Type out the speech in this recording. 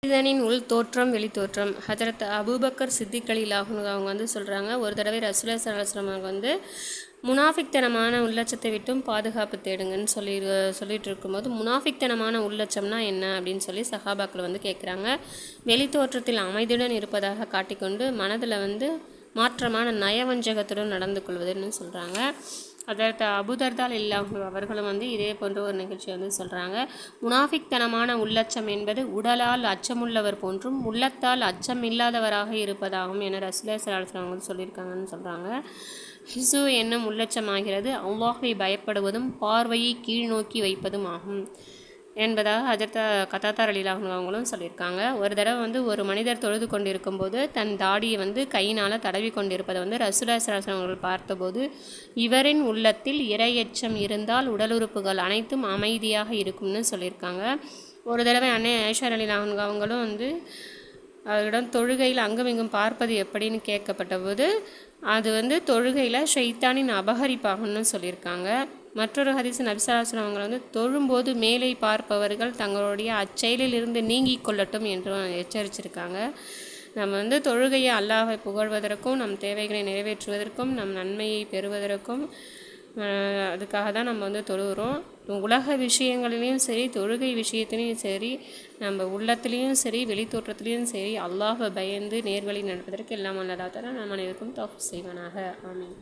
மனிதனின் உள் தோற்றம் வெளித்தோற்றம். ஹஜரத் அபூபக்கர் சித்திக் ரலியல்லாஹு அன்ஹு அவங்க வந்து சொல்கிறாங்க, ஒரு தடவை ரசூலுல்லாஹி ஸல்லல்லாஹு அலைஹி வஸல்லம் அவங்க வந்து முனாஃபிக்தனமான உள்ளட்சத்தை விட்டும் பாதுகாப்பு தேடுங்கன்னு சொல்லிட்டு இருக்கும்போது, முனாஃபிக்தனமான உள்ளட்சம்னா என்ன அப்படின்னு சொல்லி சஹாபாக்கள் வந்து கேட்குறாங்க. வெளித்தோற்றத்தில் அமைதியுடன் இருப்பதாக காட்டிக்கொண்டு மனதில் வந்து மாற்றமான நயவஞ்சகத்துடன் நடந்து கொள்வதுன்னு சொல்கிறாங்க. அதற்கு அபூதர்தா ரலியல்லாஹு அவர்களும் வந்து இதே போன்ற ஒரு நிகழ்ச்சி வந்து சொல்கிறாங்க. முனாஃபிக்தனமான உள்ளச்சம் என்பது உடலால் அச்சமுள்ளவர் போன்றும் உள்ளத்தால் அச்சம் இல்லாதவராக இருப்பதாகும் என ரசூலுல்லாஹி ஸல்லல்லாஹு அலைஹி வஸல்லம் வந்து சொல்லியிருக்காங்கன்னு சொல்கிறாங்க. ஹிசு என்னும் உள்ளச்சமாகிறது அல்லாஹ்வை பயப்படுவதும் பார்வையை கீழ் நோக்கி வைப்பதும் ஆகும் என்பதாக ஹஜரத் கதாதா ரலியல்லாஹு அன்ஹு அவங்களும் சொல்லியிருக்காங்க. ஒரு தடவை வந்து ஒரு மனிதர் தொழுது கொண்டிருக்கும்போது தன் தாடியை வந்து கையினால் தடவி கொண்டிருப்பதை வந்து ரசூலுல்லாஹி ஸல்லல்லாஹு அலைஹி வஸல்லம் அவர்கள் பார்த்தபோது, இவரின் உள்ளத்தில் இறையச்சம் இருந்தால் உடல் உறுப்புகள் அனைத்தும் அமைதியாக இருக்கும்னு சொல்லியிருக்காங்க. ஒரு தடவை அன்னை ஆயிஷா ரலியல்லாஹு அன்ஹா அவங்களும் வந்து அவரிடம் தொழுகையில் அங்குமிங்கும் பார்ப்பது எப்படின்னு கேட்கப்பட்ட போது, அது வந்து தொழுகையில் ஷைத்தானின் அபகரிப்பாகும்னு சொல்லியிருக்காங்க. மற்றொரு ஹதீஸ் நபி ஸல்லல்லாஹு அலைஹி வஸல்லம் அவங்க வந்து தொழும்போது மேலே பார்ப்பவர்கள் தங்களுடைய அச்செயலிலிருந்து நீங்கிக் கொள்ளட்டும் என்று எச்சரிச்சிருக்காங்க. நம்ம வந்து தொழுகையை அல்லாஹ்வை புகழ்வதற்கும் நம் தேவைகளை நிறைவேற்றுவதற்கும் நம் நன்மையை பெறுவதற்கும் அதுக்காக தான் நம்ம வந்து தொழுகிறோம். உலக விஷயங்களிலையும் சரி, தொழுகை விஷயத்துலேயும் சரி, நம்ம உள்ளத்துலேயும் சரி, வெளித்தோற்றத்துலேயும் சரி அல்லாஹ்வை பயந்து நேர்வழி நடப்பதற்கு எல்லாம் அல்லதாக நம்ம அனைவருக்கும் தௌஃபீக் செய்வானாக. ஆமீன்.